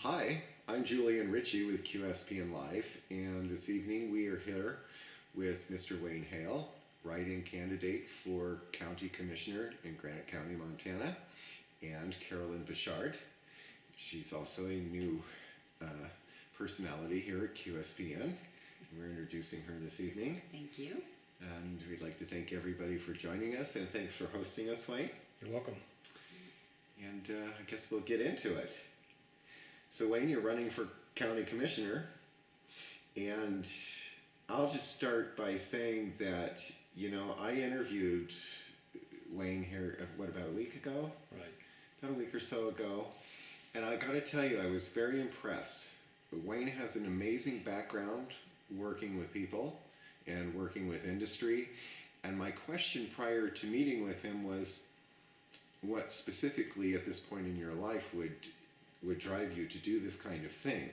Hi, I'm Julian Ricci with QSPN Live, and this evening we are here with Mr. Wayne Hale, write-in candidate for County Commissioner in Granite County, Montana, and Carolyn Bechard. She's also a new personality here at QSPN. We're introducing her this evening. Thank you. And we'd like to thank everybody for joining us, and thanks for hosting us, Wayne. You're welcome. And I guess we'll get into it. So Wayne, you're running for county commissioner, and I'll just start by saying that, I interviewed Wayne here, about a week ago? Right. About a week or so ago, and I gotta tell you, I was very impressed. Wayne has an amazing background working with people and working with industry, and my question prior to meeting with him was, what specifically at this point in your life would drive you to do this kind of thing?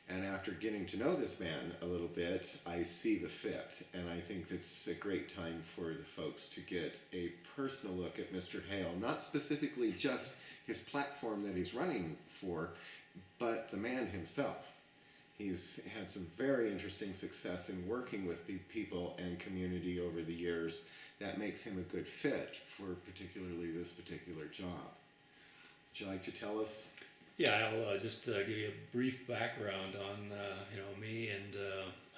And after getting to know this man a little bit, I see the fit, and I think it's a great time for the folks to get a personal look at Mr. Hale, not specifically just his platform that he's running for, but the man himself. He's had some very interesting success in working with people and community over the years that makes him a good fit for particularly this particular job. Would you like to tell us? Yeah, I'll just give you a brief background on me and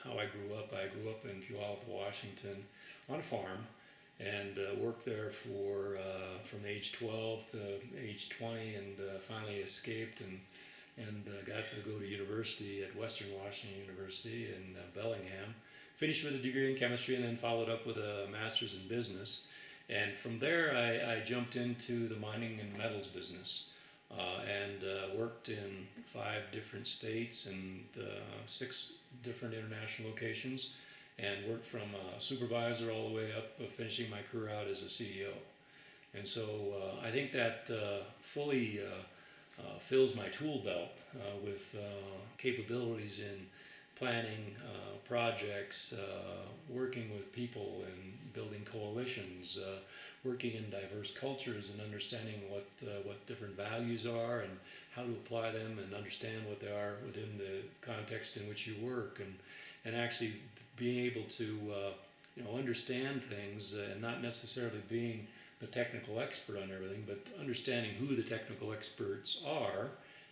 how I grew up. I grew up in Puyallup, Washington, on a farm, and worked there for from age 12 to age 20, and finally escaped and got to go to university at Western Washington University in Bellingham. Finished with a degree in chemistry and then followed up with a master's in business. And from there I jumped into the mining and metals business and worked in 5 different states and 6 different international locations, and worked from a supervisor all the way up, finishing my career out as a CEO. And so I think that fully fills my tool belt with capabilities in planning projects, working with people and building coalitions, working in diverse cultures and understanding what different values are and how to apply them and understand what they are within the context in which you work, and actually being able to understand things and not necessarily being the technical expert on everything, but understanding who the technical experts are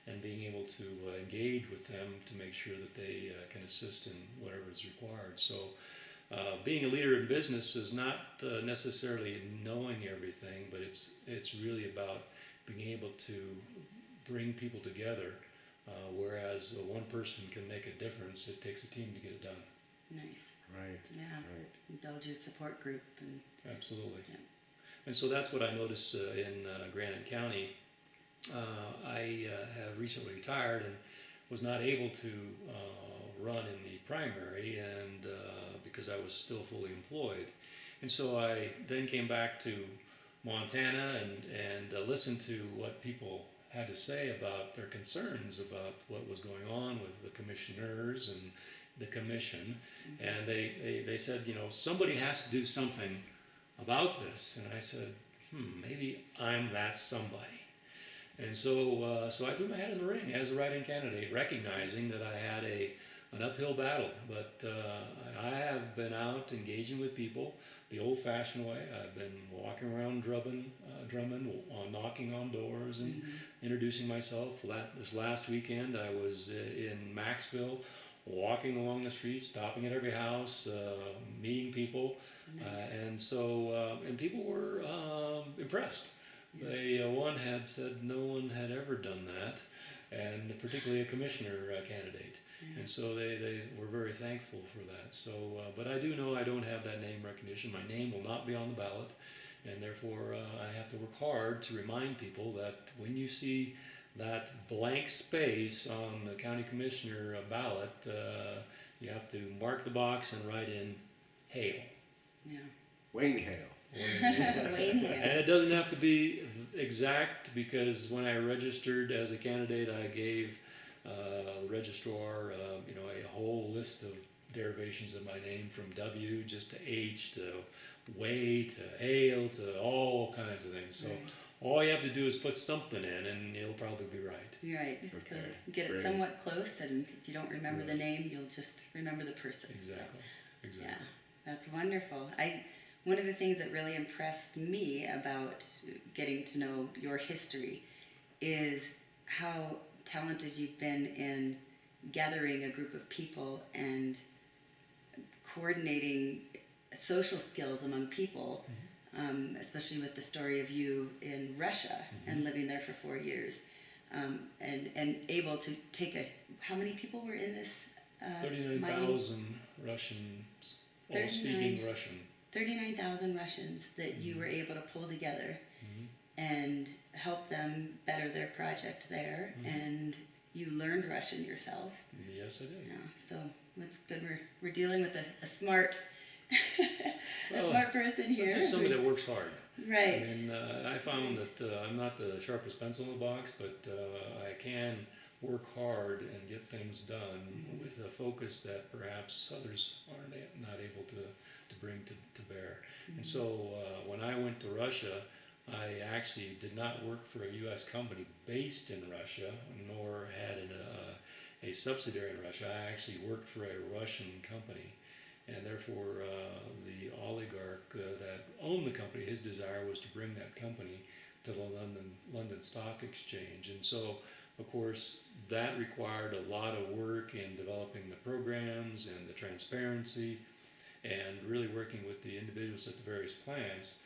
and being able to engage with them to make sure that they can assist in whatever is required. So being a leader in business is not necessarily knowing everything, but it's really about being able to bring people together, whereas one person can make a difference. It takes a team to get it done. Nice. Right. Yeah. Right. Build your support group. Absolutely. Yeah. And so that's what I noticed in Granite County. I have recently retired and was not able to run in the primary, and because I was still fully employed. And so I then came back to Montana and listened to what people had to say about their concerns about what was going on with the commissioners and the commission. Mm-hmm. And they said, somebody has to do something about this. And I said, maybe I'm that somebody. And so I threw my hat in the ring as a write-in candidate, recognizing that I had an uphill battle. But I have been out engaging with people the old-fashioned way. I've been walking around drumming, knocking on doors and introducing myself. This last weekend I was in Maxville, walking along the street, stopping at every house, meeting people. Nice. And people were impressed. Yeah. One had said no one had ever done that, and particularly a commissioner candidate. Yeah. And so they were very thankful for that. So, but I do know I don't have that name recognition. My name will not be on the ballot, and therefore I have to work hard to remind people that when you see that blank space on the county commissioner ballot, you have to mark the box and write in Hale. Yeah. Wayne Hale. Wayne Hale. And it doesn't have to be exact, because when I registered as a candidate, I gave the registrar, a whole list of derivations of my name, from W just to H to Way to Hale to all kinds of things. So all you have to do is put something in, and it'll probably be right. You're right. So Okay, get it great. somewhat close, and if you don't remember the Right. name, you'll just remember the person. So, Exactly. Exactly. yeah, that's wonderful. One of the things that really impressed me about getting to know your history is how talented you've been in gathering a group of people and coordinating social skills among people, especially with the story of you in Russia and living there for 4 years, and able to take how many people were in this? 39,000 Russians, all 39. speaking Russian. 39,000 Russians that you were able to pull together and help them better their project there, and you learned Russian yourself. Yes, I did. Yeah, so it's good we're dealing with a smart a Well, smart person here. Just somebody that works hard. Right. And I found that I'm not the sharpest pencil in the box, but I can work hard and get things done with a focus that perhaps others are not able to bring to bear. And so when I went to Russia, I actually did not work for a U.S. company based in Russia, nor had a subsidiary in Russia. I actually worked for a Russian company. And therefore, the oligarch that owned the company, his desire was to bring that company to the London Stock Exchange. And so, of course, that required a lot of work in developing the programs and the transparency, and really working with the individuals at the various plants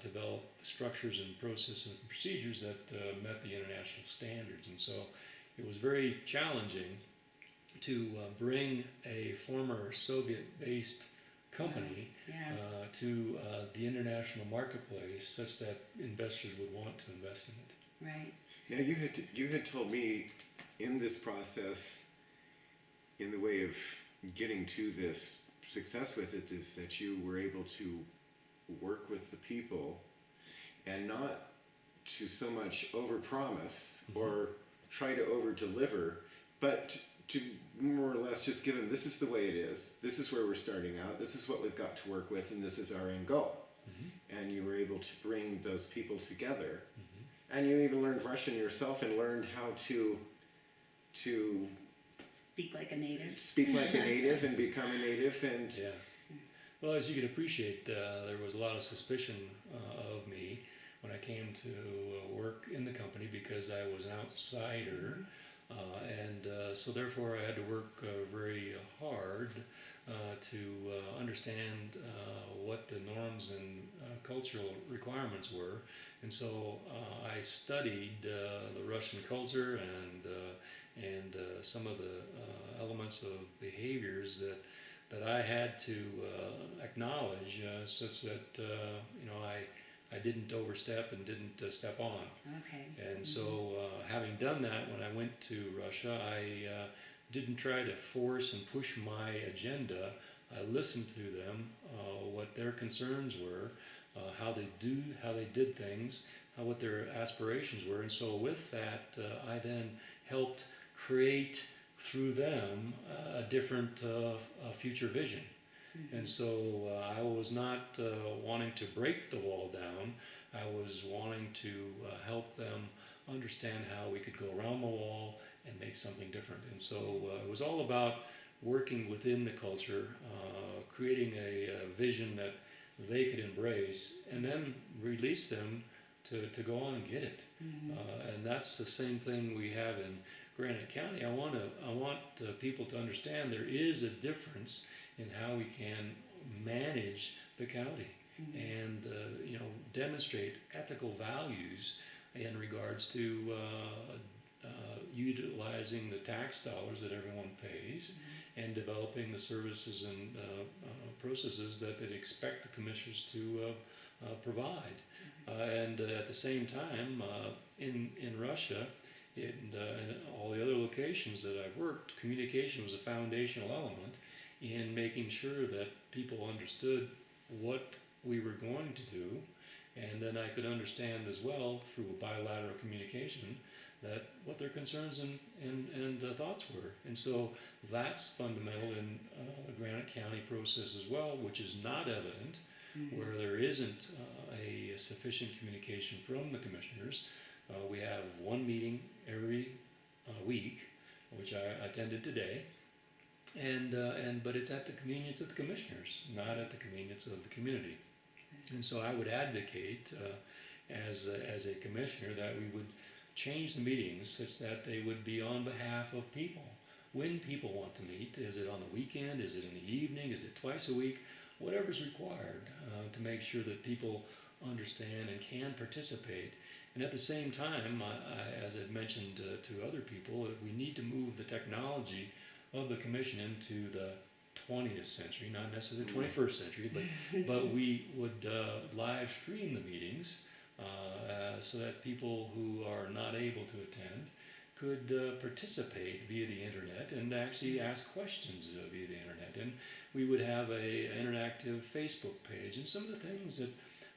to develop structures and processes and procedures that met the international standards. And so it was very challenging to bring a former Soviet-based company to the international marketplace such that investors would want to invest in it. Right. Now you had told me in this process, in the way of getting to this success with it, is that you were able to work with the people and not to so much overpromise or try to over-deliver, but to more or less just give them, this is the way it is, this is where we're starting out, this is what we've got to work with, and this is our end goal. And you were able to bring those people together. And you even learned Russian yourself and learned how to Speak like a native. speak like a native and become a native. And Yeah. Well, as you can appreciate, there was a lot of suspicion of me when I came to work in the company because I was an outsider. So therefore I had to work very hard to understand what the norms and cultural requirements were. And so I studied the Russian culture and some of the elements of behaviors that I had to acknowledge such that I didn't overstep and didn't step on. Okay. And so, having done that, when I went to Russia, I didn't try to force and push my agenda. I listened to them, what their concerns were, how they did things, what their aspirations were. And so, with that, I then helped create through them a different future vision. And so I was not wanting to break the wall down. I was wanting to help them understand how we could go around the wall and make something different. And so it was all about working within the culture, creating a vision that they could embrace, and then release them to go on and get it. And that's the same thing we have in Granite County. I want people to understand there is a difference in how we can manage the county and demonstrate ethical values in regards to utilizing the tax dollars that everyone pays and developing the services and processes that they'd expect the commissioners to provide. And at the same time, in Russia and all the other locations that I've worked, communication was a foundational element in making sure that people understood what we were going to do, and then I could understand as well through bilateral communication that what their concerns and thoughts were. And so that's fundamental in the Granite County process as well, which is not evident where there isn't a sufficient communication from the commissioners. We have one meeting every week, which I attended today, but it's at the convenience of the commissioners, not at the convenience of the community. And so I would advocate, as a commissioner, that we would change the meetings such that they would be on behalf of people. When people want to meet, is it on the weekend, is it in the evening, is it twice a week, whatever's required to make sure that people understand and can participate. And at the same time, as I've mentioned to other people, we need to move the technology of the commission into the 20th century, not necessarily the 21st century, but we would live stream the meetings so that people who are not able to attend could participate via the internet and actually ask questions via the internet. And we would have a interactive Facebook page and some of the things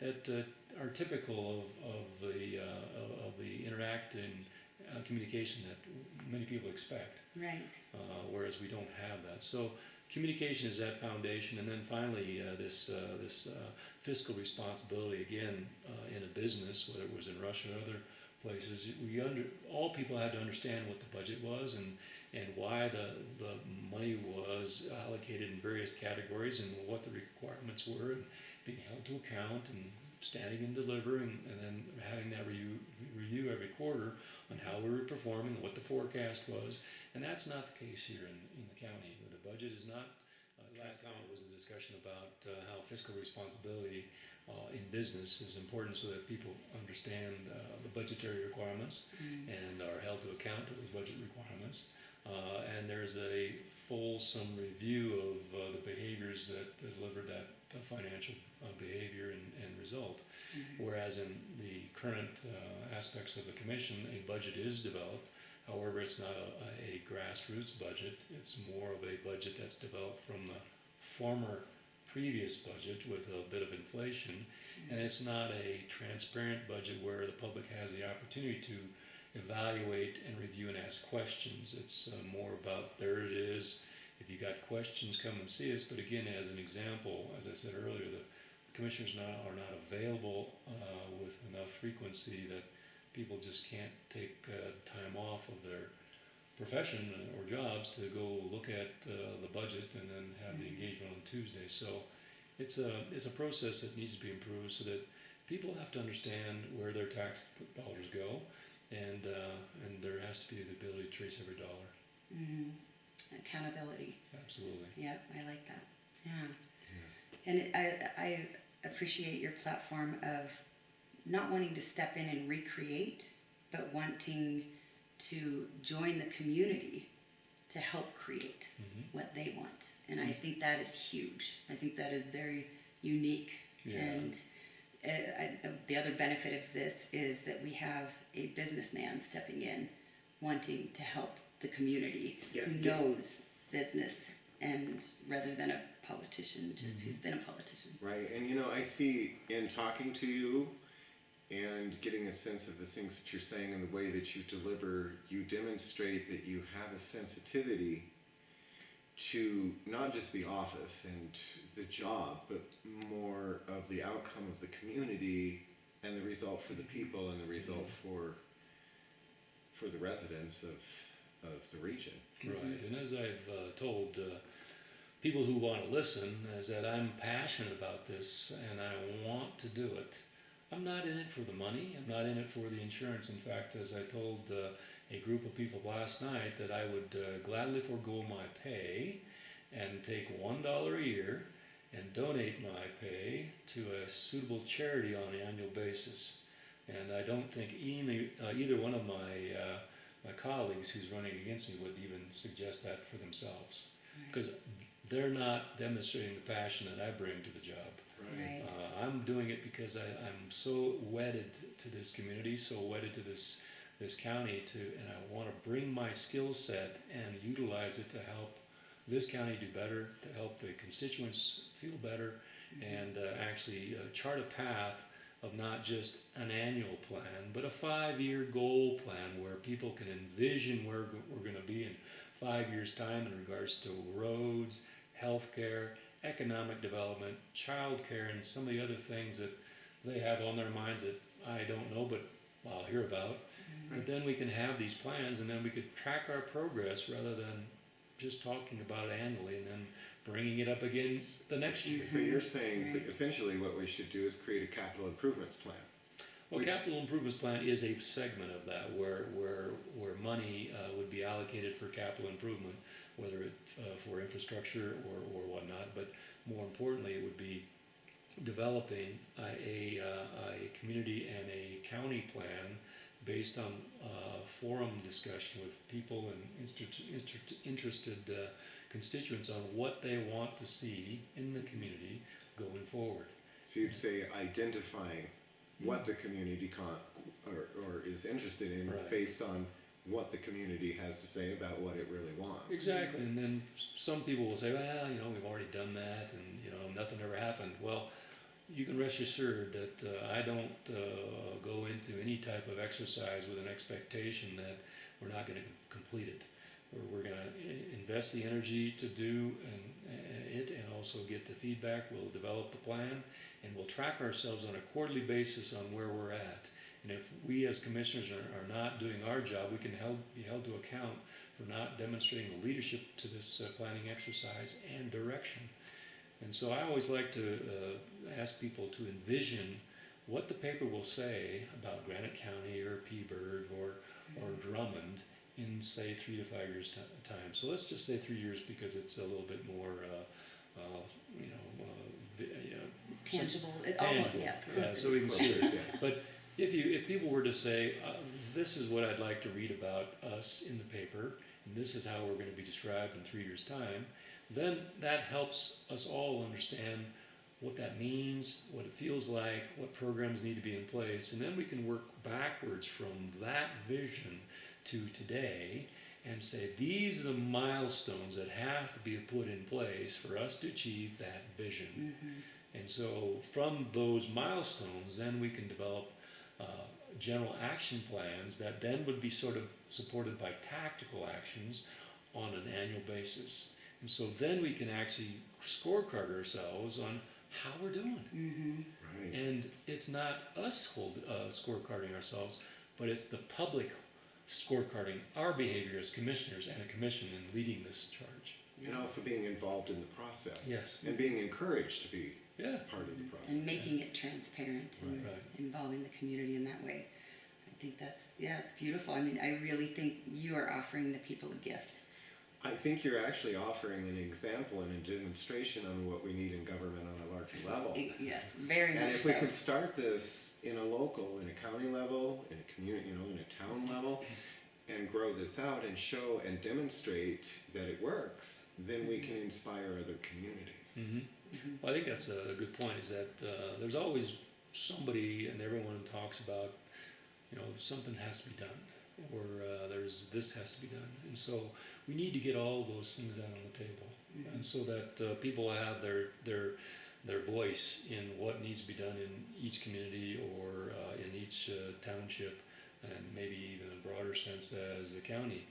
that are typical of the interacting communication that many people expect. Right. Whereas we don't have that. So communication is that foundation, and then finally this fiscal responsibility again in a business, whether it was in Russia or other places. All people had to understand what the budget was and why the money was allocated in various categories and what the requirements were, and being held to account and standing and delivering, and then having that review every quarter on how we were performing, what the forecast was. And that's not the case here in the county. The budget is not. Last comment was a discussion about how fiscal responsibility in business is important so that people understand the budgetary requirements and are held to account to those budget requirements. And there's a fulsome review of the behaviors that deliver that financial behavior and result. Whereas in the current aspects of the commission, a budget is developed. However, it's not a grassroots budget. It's more of a budget that's developed from the former previous budget with a bit of inflation. And it's not a transparent budget where the public has the opportunity to evaluate and review and ask questions. It's more about, there it is. If you got questions, come and see us. But again, as an example, as I said earlier, the commissioners are not available with enough frequency that people just can't take time off of their profession or jobs to go look at the budget and then have the engagement on Tuesday. So it's a process that needs to be improved so that people have to understand where their tax dollars go, and there has to be the ability to trace every dollar. Accountability. Absolutely. Yep, I like that. Yeah. And I appreciate your platform of not wanting to step in and recreate, but wanting to join the community to help create what they want. And I think that is huge. I think that is very unique. Yeah. And the other benefit of this is that we have a businessman stepping in, wanting to help the community who knows business, and rather than a politician who's been a politician. Right, and I see in talking to you and getting a sense of the things that you're saying and the way that you deliver, you demonstrate that you have a sensitivity to not just the office and the job, but more of the outcome of the community and the result for the people and the result for the residents of the region. Right, and as I've told people who want to listen, is that I'm passionate about this and I want to do it. I'm not in it for the money, I'm not in it for the insurance. In fact, as I told a group of people last night, that I would gladly forego my pay and take $1 a year and donate my pay to a suitable charity on an annual basis. And I don't think either one of my colleagues who's running against me would even suggest that for themselves, because they're not demonstrating the passion that I bring to the job. Right. I'm doing it because I'm so wedded to this community, so wedded to this county, and I want to bring my skill set and utilize it to help this county do better, to help the constituents feel better, and actually chart a path of not just an annual plan, but a 5-year goal plan where people can envision where we're going to be in 5 years' time in regards to roads, healthcare, economic development, childcare, and some of the other things that they have on their minds that I don't know, but I'll hear about. But then we can have these plans, and then we could track our progress rather than just talking about it annually and then bringing it up again the next year. So you're saying that Right. essentially what we should do is create a capital improvements plan. Well, Which- capital improvements plan is a segment of that where money would be allocated for capital improvement, whether it for infrastructure or whatnot. But more importantly, it would be developing a community and a county plan based on forum discussion with people and interested constituents on what they want to see in the community going forward. So you'd say identifying what the community or is interested in Right. based on what the community has to say about what it really wants. Exactly, and then some people will say, well, we've already done that, and nothing ever happened. Well, you can rest assured that I don't go into any type of exercise with an expectation that we're not going to complete it. We're going to invest the energy to do it and also get the feedback. We'll develop the plan, and we'll track ourselves on a quarterly basis on where we're at. And if we as commissioners are not doing our job, we can be held to account for not demonstrating the leadership to this planning exercise and direction. And so I always like to ask people to envision what the paper will say about Granite County or Peaburg or Drummond in, say, 3 to 5 years time. So let's just say 3 years because it's a little bit more, Tangible. It's tangible. almost, yeah, it's close. So we can see it. Yeah. But if people were to say, this is what I'd like to read about us in the paper, and this is how we're going to be described in 3 years' time, then that helps us all understand what that means, what it feels like, what programs need to be in place, and then we can work backwards from that vision to today and say these are the milestones that have to be put in place for us to achieve that vision. And so from those milestones, then we can develop general action plans that then would be sort of supported by tactical actions on an annual basis. And so then we can actually scorecard ourselves on how we're doing. Right. And it's not us scorecarding ourselves, but it's the public scorecarding our behavior as commissioners and a commission in leading this charge. And also being involved in the process. Yes. And being encouraged to be Yeah. part of the process. And making it transparent and Right. involving the community in that way. I think it's beautiful. I mean, I really think you are offering the people a gift. I think you're actually offering an example and a demonstration on what we need in government on a larger level. Yes, very And much if so. we could start this in a local, in a county level, in a community, in a town level, and grow this out and show and demonstrate that it works, then we can inspire other communities. Well, I think that's a good point, is that there's always somebody, and everyone talks about, something has to be done, or this has to be done. And so we need to get all those things out on the table, and so that people have their voice in what needs to be done in each community or in each township, and maybe even in a broader sense as the county.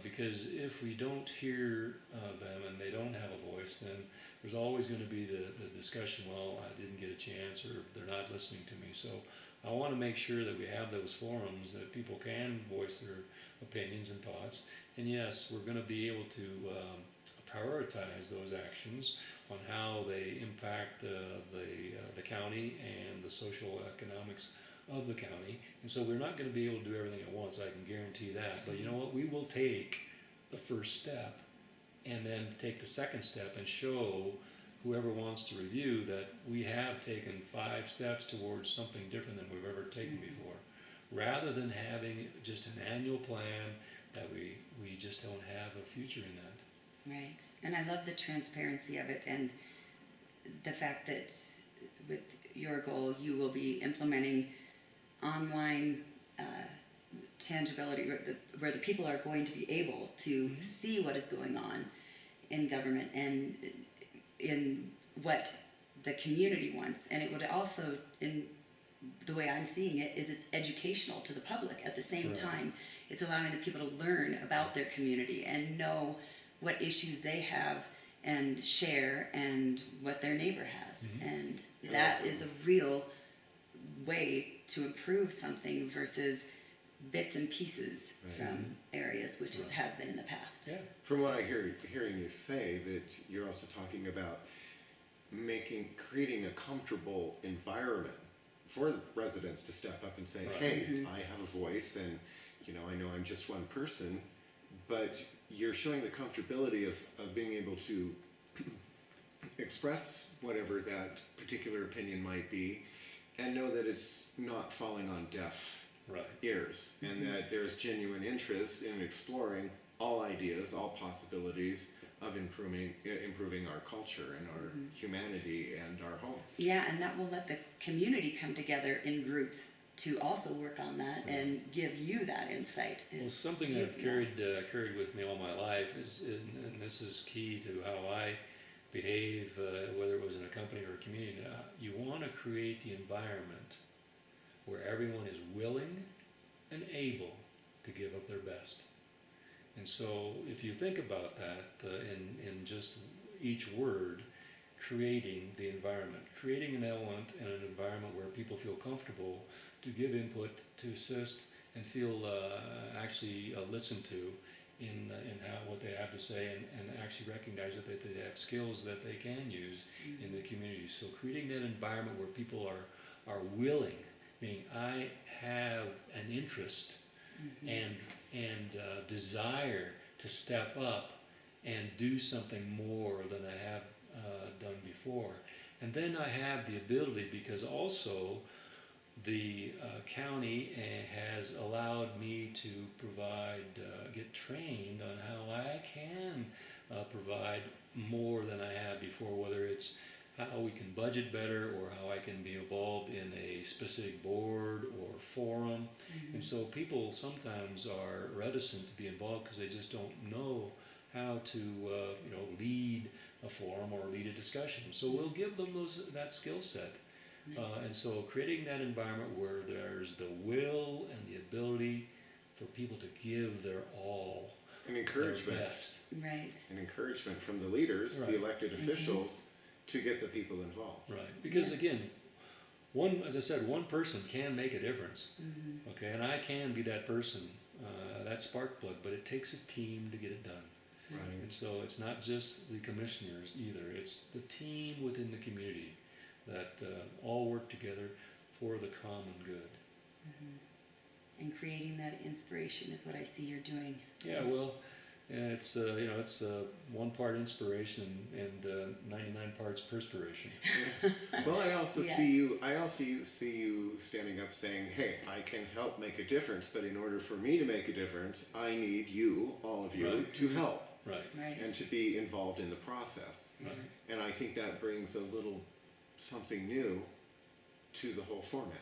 Because if we don't hear them and they don't have a voice, then there's always going to be the discussion, well, I didn't get a chance, or they're not listening to me. So I want to make sure that we have those forums that people can voice their opinions and thoughts. And yes, we're going to be able to prioritize those actions on how they impact the county and the social economics of the county. And so we're not going to be able to do everything at once, I can guarantee that. But you know what? We will take the first step and then take the second step and show whoever wants to review that we have taken 5 steps towards something different than we've ever taken before, rather than having just an annual plan that we just don't have a future in that. Right. And I love the transparency of it and the fact that with your goal, you will be implementing online tangibility where the people are going to be able to see what is going on in government and in what the community wants. And it would also, in the way I'm seeing it, is it's educational to the public. At the same time, it's allowing the people to learn about their community and know what issues they have and share and what their neighbor has. Mm-hmm. And that Awesome. is a real way to improve something versus bits and pieces from areas, which has been in the past. Yeah. From what I hearing you say, that you're also talking about creating a comfortable environment for residents to step up and say, Right. hey, I have a voice, and I know I'm just one person, but you're showing the comfortability of being able to express whatever that particular opinion might be, and know that it's not falling on deaf Right. ears, and that there's genuine interest in exploring all ideas, all possibilities of improving our culture and our humanity and our home. Yeah, and that will let the community come together in groups to also work on that and give you that insight. Well, something I've carried with me all my life is, and this is key to how I behave, whether it was in a company or a community. You want to create the environment where everyone is willing and able to give up their best. And so if you think about that in just each word, creating the environment, creating an element and an environment where people feel comfortable to give input, to assist, and feel actually listened to in what they have to say, and actually recognize that they have skills that they can use in the community. So creating that environment where people are willing, meaning I have an interest and desire to step up and do something more than I have done before. And then I have the ability, because also the county has allowed me to get trained on how I can provide more than I have before, whether it's how we can budget better or how I can be involved in a specific board or forum. And so people sometimes are reticent to be involved because they just don't know how to lead a forum or lead a discussion. So we'll give them that skill set. Nice. And so creating that environment where there's the will and the ability for people to give their all, An encouragement. their best. Right. An encouragement from the leaders, Right. the elected officials, to get the people involved. Right, because Yes. again, as I said, one person can make a difference. Okay, and I can be that person, that spark plug, but it takes a team to get it done. Right. And so it's not just the commissioners either; it's the team within the community that all work together for the common good. And creating that inspiration is what I see you're doing. Yeah, well, it's it's 1 part inspiration and 99 parts perspiration. Well, I also Yes. see you. I also see you standing up saying, "Hey, I can help make a difference, but in order for me to make a difference, I need you, all of you, Right. to help Right, Right. and to be involved in the process." right. And I think that brings a little something new to the whole format.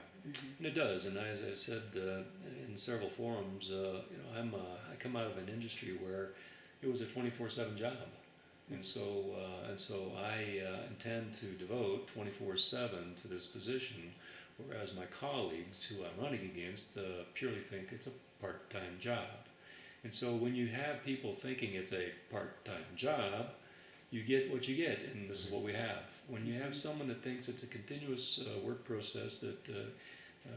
And it does, and as I said in several forums, I come out of an industry where it was a 24/7 job, and so I intend to devote 24/7 to this position, whereas my colleagues who I'm running against purely think it's a part-time job. And so when you have people thinking it's a part-time job, you get what you get, and this is what we have. When you have someone that thinks it's a continuous work process that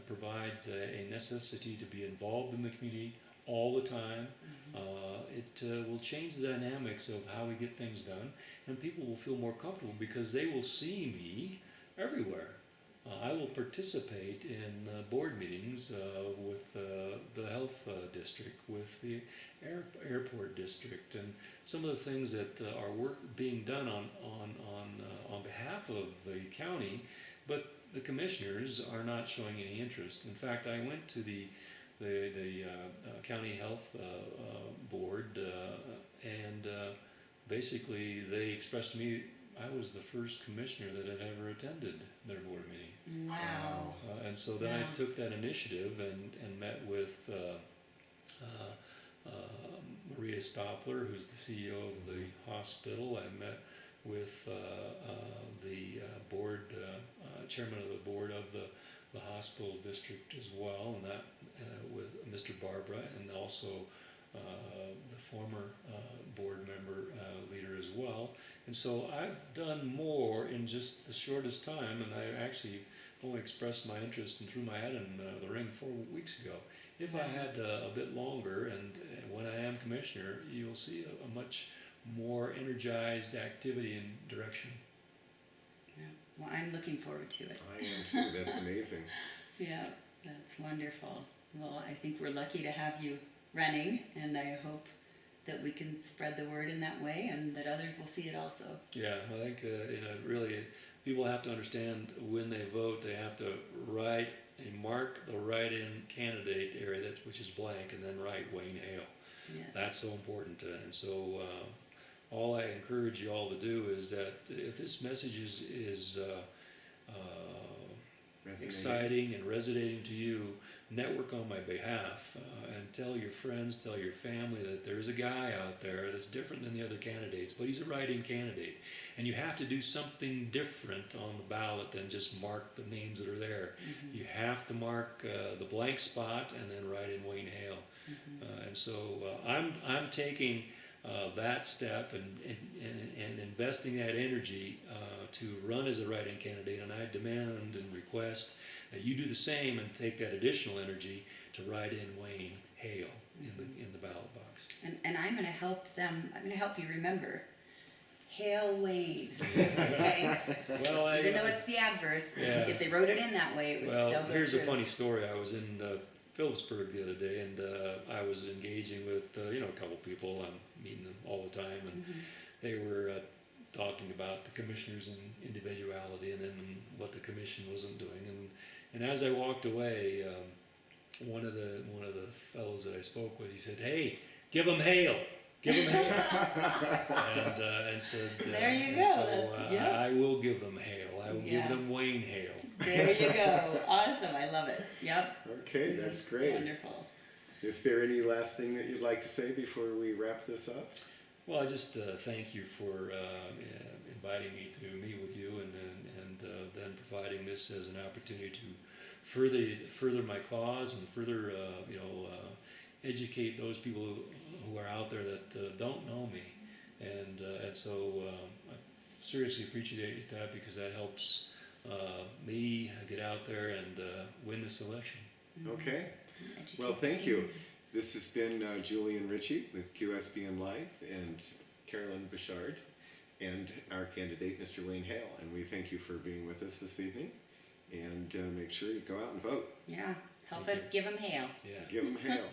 provides a necessity to be involved in the community all the time, it will change the dynamics of how we get things done, and people will feel more comfortable because they will see me everywhere. I will participate in board meetings with the health district, with the airport district, and some of the things that are being done on behalf of the county, but the commissioners are not showing any interest. In fact, I went to the county health board, and basically they expressed to me I was the first commissioner that had ever attended their board meeting. Wow. And so then Yeah. I took that initiative and met with Maria Stopler, who's the CEO of the hospital. I met with the board, chairman of the board of the hospital district as well, and that with Mr. Barbara, and also the former board member leader as well. And so I've done more in just the shortest time, and I actually only expressed my interest and threw my hat in the ring 4 weeks ago. If I had a bit longer, and when I am commissioner, you'll see a much more energized activity and direction. Yeah. Well, I'm looking forward to it. I am too. That's amazing. Yeah, that's wonderful. Well, I think we're lucky to have you running, and I hope that we can spread the word in that way and that others will see it also. Yeah, I think really people have to understand when they vote, they have to mark the write-in candidate area which is blank, and then write Wayne Hale. Yes. That's so important, and so all I encourage you all to do is that if this message is exciting and resonating to you, network on my behalf and tell your friends, tell your family that there's a guy out there that's different than the other candidates, but he's a write-in candidate, and you have to do something different on the ballot than just mark the names that are there. Mm-hmm. You have to mark the blank spot and then write in Wayne Hale. Mm-hmm. And so I'm taking that step and investing that energy to run as a write-in candidate, and I demand and request that you do the same and take that additional energy to write in Wayne Hale in the ballot box. And I'm going to help them. I'm going to help you remember Hale Wayne. Okay. Well, even though it's the adverse, if they wrote it in that way, it would still go here's through. a funny story. I was in Phillipsburg the other day, and I was engaging with a couple people. I'm meeting them all the time, and they were talking about the commissioners and individuality, and then what the commission wasn't doing. And as I walked away, one of the fellows that I spoke with, he said, "Hey, give him Hale, give him Hale," and said, "There you go." So I will give them Hale. I will give them Wayne Hale. There you go. Awesome. I love it. Yep. Okay, that's great. Wonderful. Is there any last thing that you'd like to say before we wrap this up? Well, I just thank you for inviting me to meet with you, and then providing this as an opportunity to further my cause and further educate those people who are out there that don't know me, and so I seriously appreciate that, because that helps me get out there and win this election. Okay. Well, thank you. This has been Julian Ricci with QSBN Live and Carolyn Bechard and our candidate, Mr. Wayne Hale. And we thank you for being with us this evening. And make sure you go out and vote. Yeah. Help us give him Hale. Yeah. Give him Hale.